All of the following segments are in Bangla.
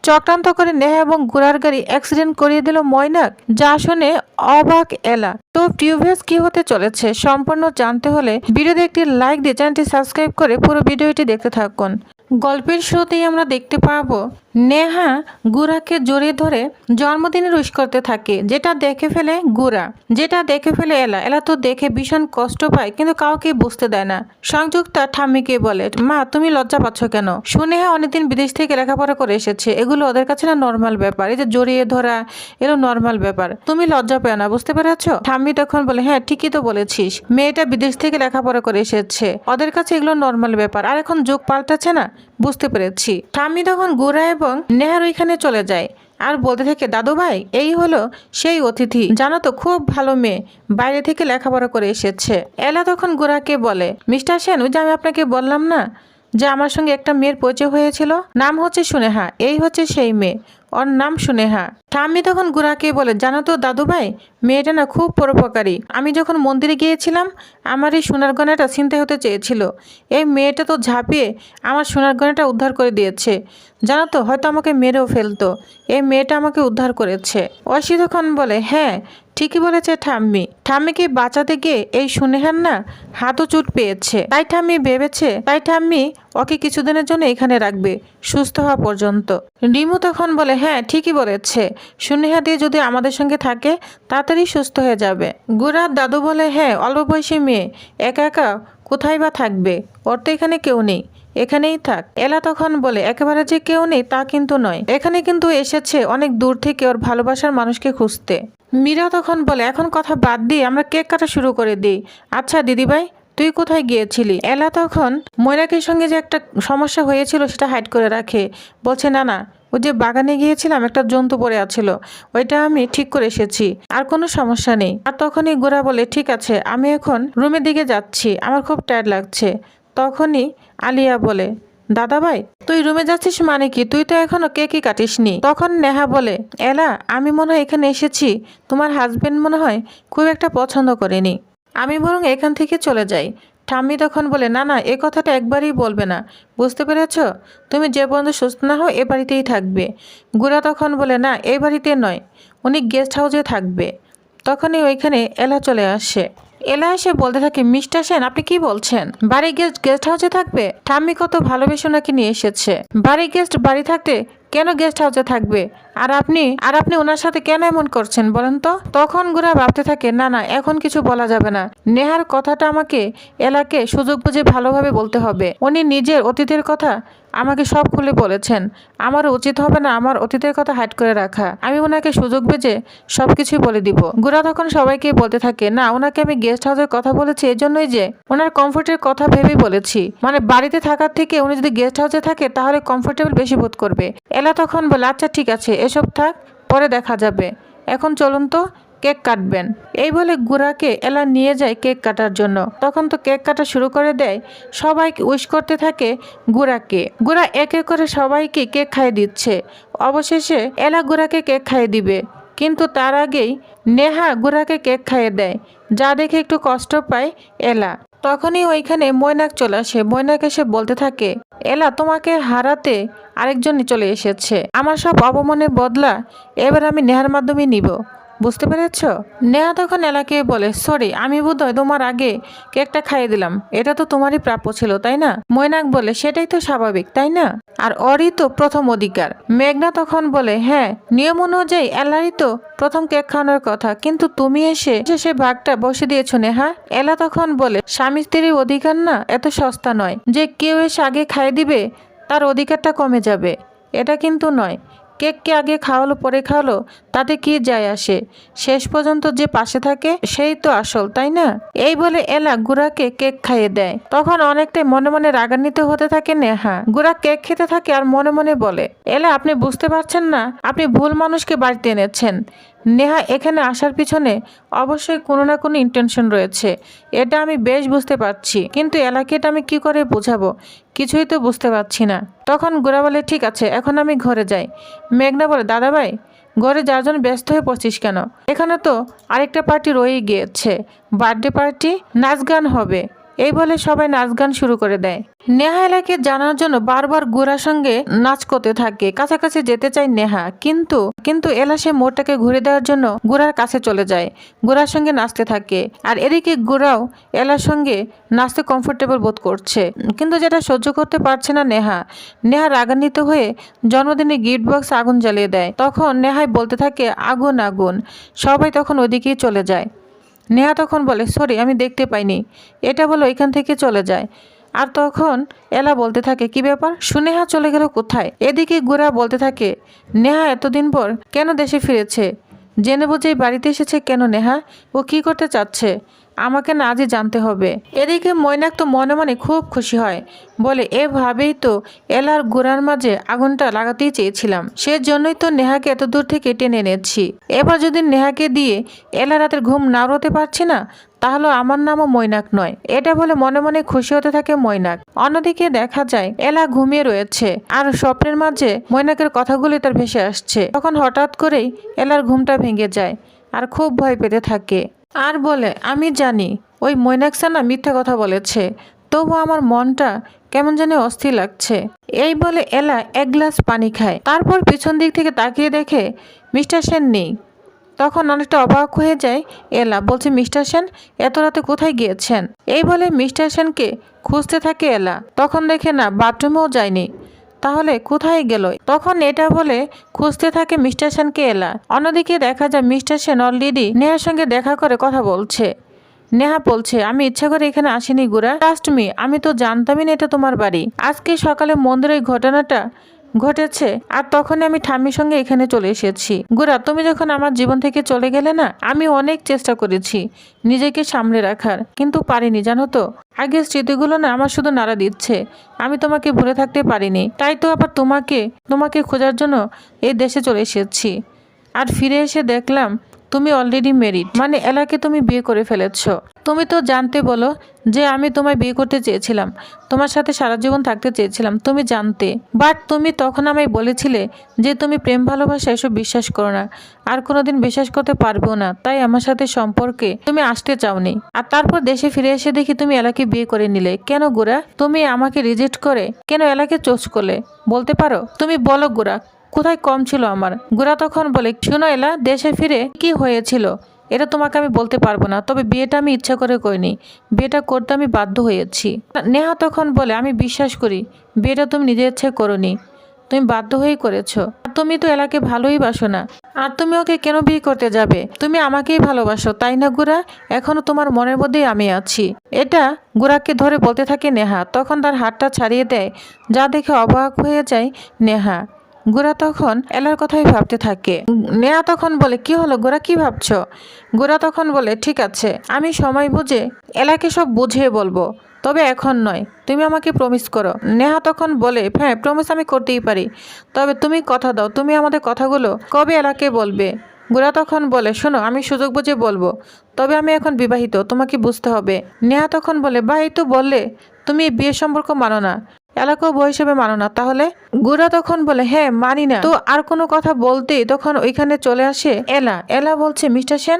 চক্রান্ত করে নেহা এবং গুড়ার গাড়ি অ্যাক্সিডেন্ট করিয়ে দিল ময়নাক, যা শুনে অবাক এলা। তো প্রিভিয়াস কি হতে চলেছে সম্পূর্ণ জানতে হলে ভিডিওতে একটি লাইক দিয়ে চ্যানেলটি সাবস্ক্রাইব করে পুরো ভিডিওটি দেখতে থাকুন। গল্পের শুরুতেই আমরা দেখতে পাবো নেহা গুড়াকে জড়িয়ে ধরে জন্মদিনের উইশ করতে থাকে, যেটা দেখে ফেলে গুড়া, যেটা দেখে ফেলে এলা। এলা তো দেখে ভীষণ কষ্ট পায় কিন্তু কাউকে বুঝতে দেয় না। সংযুক্তা ঠাম্মিকে বলে, মা তুমি লজ্জা পাচ্ছ কেন? সুনেহা অনেকদিন বিদেশ থেকে লেখাপড়া করে এসেছে, এগুলো ওদের কাছে না নর্মাল ব্যাপার, এই যে জড়িয়ে ধরা এগুলো নর্মাল ব্যাপার, তুমি লজ্জা পেও না, বুঝতে পেরেছ? ঠাম্মি তখন বলে, হ্যাঁ ঠিকই তো বলেছিস, মেয়েটা বিদেশ থেকে লেখাপড়া করে এসেছে, ওদের কাছে এগুলো নর্মাল ব্যাপার, আর এখন যুগ পাল্টাচ্ছে না, বুঝতে পেরেছি। ঠাম্মি তখন গুড়া এবং নেহার ওইখানে চলে যায় আর বলতে থাকে, দাদু ভাই এই হলো সেই অতিথি, জানো তো খুব ভালো মেয়ে, বাইরে থেকে লেখাপড়া করে এসেছে। এলা তখন গুড়াকে বলে, মিস্টার সেন, ওই যে আমি আপনাকে বললাম না যে আমার সঙ্গে একটা মেয়ের পরিচয় হয়েছিল, নাম হচ্ছে সুনেহা, এই হচ্ছে সেই মেয়ে, ওর নাম সুনেহা। ঠাম্মি তখন গুড়াকে বলে, জানো তো দাদু ভাই, মেয়েটা না খুব পরোপকারী, আমি যখন মন্দিরে গিয়েছিলাম আমার এই সোনার গয়নাটা ছিনতাই হতে চেয়েছিল, এই মেয়েটা তো ঝাঁপিয়ে আমার সোনার গয়নাটা উদ্ধার করে দিয়েছে, জানো তো হয়তো আমাকে মেরেও ফেলতো, এই মেয়েটা আমাকে উদ্ধার করেছে। অসি তখন বলে, হ্যাঁ ঠিকই বলেছে ঠাম্মি, ঠাম্মিকে বাঁচাতে গিয়ে এই সুনেহার না হাতও চুট পেয়েছে, তাই ঠাম্মি ওকে কিছুদিনের জন্য এখানে রাখবে সুস্থ হওয়া পর্যন্ত। রিমু তখন বলে, হ্যাঁ ঠিকই বলেছে, সুনেহা দিয়ে যদি আমাদের সঙ্গে থাকে তাড়াতাড়ি সুস্থ হয়ে যাবে। গুড়ার দাদু বলে, হ্যাঁ অল্প বয়সী মেয়ে একা একা কোথায় বা থাকবে, ওর তো এখানে কেউ নেই, এখানেই থাক। এলা তখন বলে, একেবারে যে কেউ নেই তা কিন্তু নয়, এখানে কিন্তু এসেছে অনেক দূর থেকে ওর ভালোবাসার মানুষকে খুঁজতে। মীরা তখন বলে, এখন কথা বাদ দিয়ে আমরা কেক কাটা শুরু করে দিই। আচ্ছা দিদিভাই তুই কোথায় গিয়েছিলি? এলা তখন ময়নাকের সঙ্গে যে একটা সমস্যা হয়েছিল সেটা হাইড করে রাখে, বলছে, না না ওই যে বাগানে গিয়েছিলাম একটা জন্তু পড়ে আছিল, ওইটা আমি ঠিক করে এসেছি, আর কোনো সমস্যা নেই। আর তখনই গোরা বলে, ঠিক আছে আমি এখন রুমের দিকে যাচ্ছি, আমার খুব টায়ার্ড লাগছে। তখনই আলিয়া বলে, দাদা ভাই তুই রুমে যাচ্ছিস মানে কি, তুই তো এখনো কেকই কাটিসনি। তখন নেহা বলে, এলা আমি মনে হয় এখানে এসেছি তোমার হাজবেন্ড মনে হয় খুব একটা পছন্দ করেনি, আমি বরং এখান থেকে চলে যাই। ঠাম্মি তখন বলে, না না এ কথাটা একবারই বলবে না, বুঝতে পেরেছ, তুমি যে পর্যন্ত সুস্থ না হও এ বাড়িতেই থাকবে। গুড়া তখন বলে, না এই বাড়িতে নয়, উনি গেস্ট হাউসে থাকবে। তখনই ওইখানে এলা চলে আসে। এলা এসে বলতে থাকে, মিস্টার সেন আপনি কি বলছেন, বাড়ি গেস্ট হাউসে থাকবে? ঠাম্মি কত ভালোবেসে ওনাকে নিয়ে এসেছে, বাড়ি গেস্ট বাড়ি থাকতে কেন গেস্ট হাউসে থাকবে, আর আপনি ওনার সাথে কেন এমন করছেন বলেন তো? তখন গুড়া ভাবতে থাকে, না না এখন কিছু বলা যাবে না, নেহার কথাটা আমাকে এলাকে সুযোগ বুঝে ভালোভাবে বলতে হবে, উনি নিজের অতীতের কথা আমাকে সব খুলে বলেছেন, আমারও উচিত হবে না আমার অতীতের কথা হাইড করে রাখা, আমি ওনাকে সুযোগ বুঝে সবকিছুই বলে দিব। গুড়া তখন সবাইকে বলতে থাকে, না ওনাকে আমি গেস্ট হাউসের কথা বলেছি এজন্যই যে ওনার কমফোর্টের কথা ভেবেই বলেছি, মানে বাড়িতে থাকার থেকে উনি যদি গেস্ট হাউসে থাকে তাহলে কমফোর্টেবল বেশি বোধ করবে। এলা তখন বলে, আচ্ছা ঠিক আছে এসব থাক, পরে দেখা যাবে, এখন চলুন তো কেক কাটবেন। এই বলে গুড়াকে এলা নিয়ে যায় কেক কাটার জন্য। তখন তো কেক কাটা শুরু করে দেয়, সবাই উইশ করতে থাকে গুড়াকে। গুড়া এক এক করে সবাইকে কেক খাইয়ে দিচ্ছে। অবশেষে এলা গুড়াকে কেক খাইয়ে দিবে, কিন্তু তার আগেই নেহা গুড়াকে কেক খাইয়ে দেয়, যা দেখে একটু কষ্ট পায় এলা। তখনই ওইখানে ময়নাক চলে আসে। ময়নাক এসে বলতে থাকে, এলা তোমাকে হারাতে আরেকজন চলে এসেছে, আমার সব অপমানের বদলা এবার আমি নেহার মাধ্যমে নিব, বুঝতে পেরেছ? নেহা তখন এলাকে বলে, সরি আমি বোধহয় তোমার আগে কেকটা খাইয়ে দিলাম, এটা তো তোমারই প্রাপ্য ছিল তাই না? ময়নাক বলে, সেটাই তো স্বাভাবিক তাই না, আর ওরই তো প্রথম অধিকার। মেঘনা তখন বলে, হ্যাঁ নিয়ম অনুযায়ী এলারই তো প্রথম কেক খাওয়ানোর কথা, কিন্তু তুমি এসে সে ভাগটা বসে দিয়েছো নেহা। এলা তখন বলে, স্বামী স্ত্রীর অধিকার না এত সস্তা নয় যে কেউ এসে আগে খাইয়ে দিবে তার অধিকারটা কমে যাবে, এটা কিন্তু নয়। কেককে আগে খাওয়ালো পরে খাওয়ালো তাতে কি যায় আসে, শেষ পর্যন্ত যে পাশে থাকে সেই তো আসল তাই না? এই বলে এলা গুড়াকে কেক খাইয়ে দেয়। তখন অনেকটাই মনে মনে রাগান্বিত হতে থাকে নেহা। গুড়া কেক খেতে থাকে আর মনে মনে বলে, এলা আপনি বুঝতে পারছেন না আপনি ভুল মানুষকে বাড়িতে এনেছেন, নেহা এখানে আসার পিছনে অবশ্যই কোনো না কোনো ইন্টেনশন রয়েছে, এটা আমি বেশ বুঝতে পারছি, কিন্তু এলাকে এটা আমি কি করে বোঝাবো কিছুই তো বুঝতে পারছি না। তখন গোরা বলে, ঠিক আছে এখন আমি ঘরে যাই। মেঘনা বলে, দাদাভাই ঘরে যার জন্য ব্যস্ত হয়ে পড়ছিস কেন, এখানে তো আরেকটা পার্টি রয়েই গিয়েছে, বার্থডে পার্টি, নাচ গান হবে, এই বলে সবাই নাচ গান শুরু করে দেয়। নেহা এলাকে জানার জন্য বারবার গোরার সঙ্গে নাচ করতে থাকে। কাছাকাছি যেতে চায় নেহা, কিন্তু এলা সে মোড়টাকে ঘুরে দেওয়ার জন্য গোরার কাছে চলে যায়। গোরার সঙ্গে নাচতে থাকে। আর এদিকে গোরাও এলার সঙ্গে নাচতে কমফোর্টেবল বোধ করছে, কিন্তু যেটা সহ্য করতে পারছে না নেহা রাগান্বিত হয়ে জন্মদিনে গিফট বক্স আগুন জ্বালিয়ে দেয়। তখন নেহাই বলতে থাকে আগুন আগুন। সবাই তখন ওদিকেই চলে যায়। নেহা তখন বলে সরি, আমি দেখতে পাইনি, এটা বলে এখান থেকে চলে যায়। আর তখন এলা বলতে থাকে কি ব্যাপার, সুনেহা চলে গেল কোথায়? এদিকে গোরা বলতে থাকে নেহা এতদিন পর কেন দেশে ফিরেছে? জেনে বুঝেই বাড়িতে এসেছে কেন? নেহা ও কি করতে চাচ্ছে আমাকে না আজই জানতে হবে। এদিকে মৈনাক তো মনে মনে খুব খুশি হয়, বলে এভাবেই তো এলার গোরার মাঝে আগুনটা লাগাতেই চেয়েছিলাম, সেজন্যই তো নেহাকে এত দূর থেকে টেনে এনেছি। এবার যদি নেহাকে দিয়ে এলা রাতের ঘুম না উড়াতে পারছি না, তাহলে আমার নামও মৈনাক নয়। এটা বলে মনে মনে খুশি হতে থাকে মৈনাক। অন্যদিকে দেখা যায় এলা ঘুমিয়ে রয়েছে আর স্বপ্নের মাঝে মৈনাকের কথাগুলি তার ভেসে আসছে। তখন হঠাৎ করেই এলার ঘুমটা ভেঙে যায় আর খুব ভয় পেতে থাকে আর বলে আমি জানি ওই মৈনাক সানা মিথ্যা কথা বলেছে, তবু আমার মনটা কেমন যেন অস্থির লাগছে। এই বলে এলা এক গ্লাস পানি খায়। তারপর পিছন দিক থেকে তাকিয়ে দেখে মিস্টার সেন নেই। তখন অনেকটা অবাক হয়ে যায় এলা, বলছে মিস্টার সেন এত রাতে কোথায় গিয়েছেন? এই বলে মিস্টার সেনকে খুঁজতে থাকে এলা। তখন দেখে না বাথরুমেও যায়নি, তাহলে কোথায় গেল? তখন এটা বলে খুঁজতে থাকে মিস্টার সেনকে এলা। অন্যদিকে দেখা যায় মিস্টার সেন অলরেডি নেহার সঙ্গে দেখা করে কথা বলছে। নেহা বলছে আমি ইচ্ছা করে এখানে আসিনি গোরা, ট্রাস্ট মি, আমি তো জানতামই না এটা তোমার বাড়ি। আজকে সকালে মন্দিরে এই ঘটনাটা ঘটেছে আর তখনই আমি ঠাম্মির সঙ্গে এখানে চলে এসেছি। গোরা তুমি যখন আমার জীবন থেকে চলে গেলে না, আমি অনেক চেষ্টা করেছি নিজেকে সামলে রাখার, কিন্তু পারিনি জানো তো। আগের স্মৃতিগুলো না আমার শুধু নাড়া দিচ্ছে, আমি তোমাকে ভুলে থাকতে পারিনি। তাই তো আবার তোমাকে খোঁজার জন্য এই দেশে চলে এসেছি। আর ফিরে এসে দেখলাম তুমি অলরেডি ম্যারিড, মানে এলাকে তুমি বিয়ে করে ফেলেছ। তুমি তো জানতে বলো যে আমি তোমায় বিয়ে করতে চেয়েছিলাম, তোমার সাথে সারা জীবন থাকতে চেয়েছিলাম, তুমি জানতে। বাট তুমি তখন আমায় বলেছিলে যে তুমি প্রেম ভালোবাসা এসব বিশ্বাস করো না, আর কোনোদিন বিশ্বাস করতে পারবেও না, তাই আমার সাথে সম্পর্কে তুমি আসতে চাওনি। আর তারপর দেশে ফিরে এসে দেখি তুমি এলাকে বিয়ে করে নিলে। কেন গোরা, তুমি আমাকে রিজেক্ট করে কেন এলাকে চোজ করলে বলতে পারো? তুমি বলো গোরা, কোথায় কম ছিল আমার? গোরা তখন বলে শোনো এলা, দেশে ফিরে কি হয়েছিল এটা তোমাকে আমি বলতে পারবো না, তবে বিয়েটা আমি ইচ্ছা করে করিনি, বিয়েটা করতে আমি বাধ্য হয়েছি। নেহা তখন বলে আমি বিশ্বাস করি বিয়েটা তুমি নিজের ইচ্ছায় করোনি, তুমি বাধ্য হয়েই করেছো। তুমি তো এলাকে ভালোই বাসো না, আর তুমি ওকে কেন বিয়ে করতে যাবে? তুমি আমাকেই ভালোবাসো তাই না গোরা? এখনো তোমার মনের মধ্যেই আমি আছি। এটা গোরাকে ধরে বলতে থাকে নেহা। তখন তার হাতটা ছাড়িয়ে দেয়, যা দেখে অবাক হয়ে যায় নেহা। গোরা তখন এলার কথাই ভাবতে থাকে। নেহা তখন বলে কি হলো গোরা, কি ভাবছো? গোরা তখন বলে ঠিক আছে, আমি সময় বুঝে এলাকে সব বুঝিয়ে বলবো, তবে এখন নয়, তুমি আমাকে প্রমিস করো। নেহা তখন বলে হ্যাঁ প্রমিস আমি করতেই পারি, তবে তুমি কথা দাও তুমি আমাদের কথাগুলো কবে এলাকে বলবে। গোরা তখন বলে শোনো, আমি সুযোগ বুঝে বলবো, তবে আমি এখন বিবাহিত, তোমাকে বুঝতে হবে। নেহা তখন বলে বা এই তো বললে তুমি বিয়ে সম্পর্ক মানো না, এলাকাও বউ হিসেবে মানো না, তাহলে? গোরা তখন বলে হ্যাঁ মানি না। তো আর কোনো কথা বলতেই তখন ওইখানে চলে আসে এলা বলছে মিস্টার সেন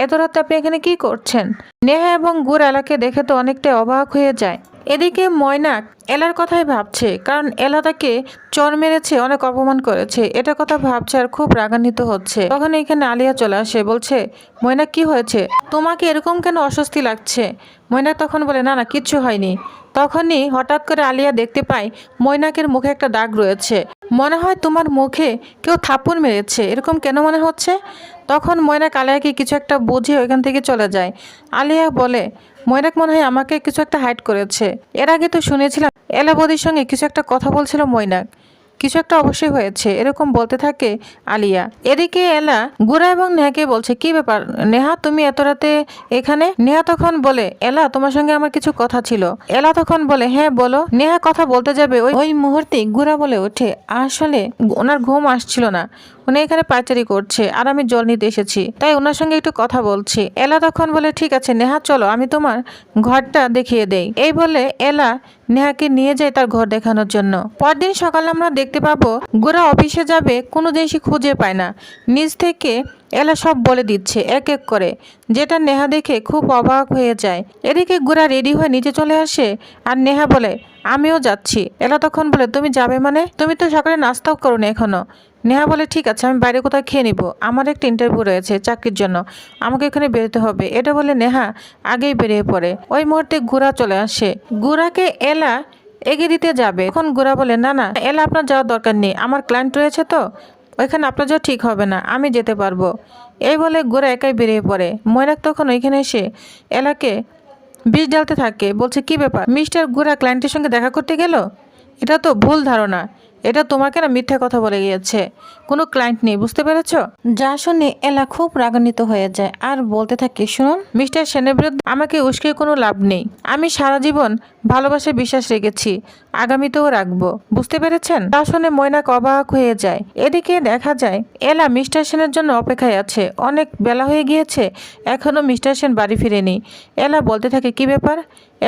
এত রাতে আপনি এখানে কি করছেন? নেহা এবং গোরা এলাকে দেখে তো অনেকটা অবাক হয়ে যায়। এদিকে ময়নাক এলার কথাই ভাবছে, কারণ এলা তাকে চর মেরেছে, অনেক অপমান করেছে, এটা কথা ভাবছে আর খুব রাগান্বিত হচ্ছে। তখন এখানে আলিয়া চলে আসে, বলছে ময়নাক কি হয়েছে, তোমাকে এরকম কেন অস্বস্তি লাগছে? ময়নাক তখন বলে না না কিচ্ছু হয়নি। তখনই হঠাৎ করে আলিয়া দেখতে পায় ময়নাকের মুখে একটা দাগ রয়েছে, মনে হয় তোমার মুখে কেউ থাপ্পড় মেরেছে, এরকম কেন মনে হচ্ছে? তখন ময়নাক আলিয়াকে কিছু একটা বুঝিয়ে ওইখান থেকে চলে যায়। আলিয়া বলে ময়নাক মনে হয় আমাকে কিছু একটা হাইড করেছে, এর আগে তো শুনেছিলাম এলা বৌদির সঙ্গে কিছু একটা কথা বলছিল ময়নাক, কিছু একটা অবশ্যই হয়েছে, এরকম বলতে থাকে আলিয়া। এদিকে এলা গোরা এবং নেহাকে বলছে কি ব্যাপার নেহা, তুমি এত রাতে এখানে? নেহা তখন বলে এলা তোমার সঙ্গে আমার কিছু কথা ছিল। এলা তখন বলে হ্যাঁ বলো। নেহা কথা বলতে যাবে ওই মুহূর্তে গোরা বলে ওঠে আসলে ওনার ঘুম আসছিল না, উনি এখানে পাইচারি করছে আর আমি জল নিতে এসেছি, তাই ওনার সঙ্গে একটু কথা বলছি। এলা তখন বলে ঠিক আছে নেহা চলো আমি তোমার ঘরটা দেখিয়ে দেই। এই বলে এলা নেহাকে নিয়ে যায় তার ঘর দেখানোর জন্য। পরদিন সকালে আমরা দেখতে পাবো গোরা অফিসে যাবে কোনো জিনিসই খুঁজে পায় না, নিজ থেকে এলা সব বলে দিচ্ছে এক এক করে, যেটা নেহা দেখে খুব অবাক হয়ে যায়। এদিকে গোরা রেডি হয়ে নিচে চলে আসে আর নেহা বলে আমিও যাচ্ছি। এলা তখন বলে তুমি যাবে মানে, তুমি তো সকালে নাস্তাও করোনি এখনো। নেহা বলে ঠিক আছে আমি বাইরে কোথাও খেয়ে নিব, আমার একটা ইন্টারভিউ রয়েছে চাকরির জন্য, আমাকে এখানে বেরোতে হবে। এটা বলে নেহা আগেই বেরিয়ে পড়ে। ওই মুহূর্তে গোরা চলে আসে, গোরাকে এলা এগিয়ে দিতে যাবে। এখন গোরা বলে না না এলা আপনার যাওয়ার দরকার নেই, আমার ক্লায়েন্ট রয়েছে তো ওইখানে আপনার যাওয়া ঠিক হবে না, আমি যেতে পারবো। এই বলে গোরা একাই বেরিয়ে পড়ে। ময়নাক তখন ওইখানে এসে এলাকে বিষ ঢালতে থাকে, বলছে কি ব্যাপার মিস্টার গোরা ক্লায়েন্টের সঙ্গে দেখা করতে গেল? এটা তো ভুল ধারণা, এটা তোমাকে না মিথ্যা কথা বলে গিয়েছে, কোনো ক্লায়েন্ট নেই, বুঝতে পেরেছ? যা শুনে এলা খুব রাগান্বিত হয়ে যায় আর বলতে থাকে শুনুন মিস্টার সেনের বিরুদ্ধে আমাকে উস্কে কোনো লাভ নেই, আমি সারা জীবন ভালোবাসায় বিশ্বাস রেখেছি, আগামীতেও রাখবো, বুঝতে পেরেছেন? তা শুনে ময়নাক অবাক হয়ে যায়। এদিকে দেখা যায় এলা মিস্টার সেনের জন্য অপেক্ষায় আছে, অনেক বেলা হয়ে গিয়েছে এখনো মিস্টার সেন বাড়ি ফিরেনি। এলা বলতে থাকে কি ব্যাপার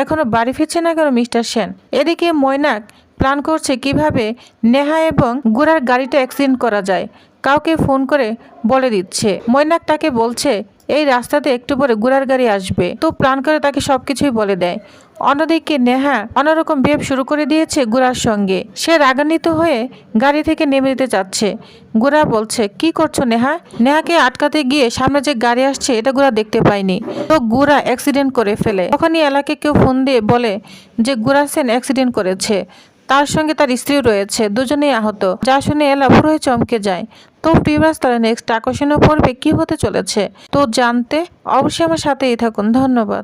এখনো বাড়ি ফিরছে না কেন মিস্টার সেন? এদিকে ময়নাক প্ল্যান করছে কিভাবে নেহা এবং গোরার গাড়িটা অ্যাক্সিডেন্ট করা যায়, কাউকে ফোন করে বলে দিচ্ছে। ময়নাক তাকে বলছে এই রাস্তাতে একটু পরে গোরার গাড়ি আসবে, তো প্ল্যান করে তাকে সবকিছুই বলে দেয়। অন্যদিকে নেহা অন্যরকম বিহেভ শুরু করে দিয়েছে গোরার সঙ্গে, সে রাগান্বিত হয়ে গাড়ি থেকে নেমে দিতে চাচ্ছে। গোরা বলছে কি করছো নেহা? নেহাকে আটকাতে গিয়ে সামনে যে গাড়ি আসছে এটা গোরা দেখতে পায়নি, তো গোরা অ্যাক্সিডেন্ট করে ফেলে। তখনই এলাকে কেউ ফোন দিয়ে বলে যে গোরা সেন অ্যাক্সিডেন্ট করেছে, তার সঙ্গে তার স্ত্রীও রয়েছে, দুজনেই আহত। যা শুনে এলা পুরোই চমকে যায়। তো প্রিভিয়াস তাহলে নেক্সট আকর্ষণীয় পর্বে কি হতে চলেছে তো জানতে অবশ্যই আমার সাথেই থাকুন। ধন্যবাদ।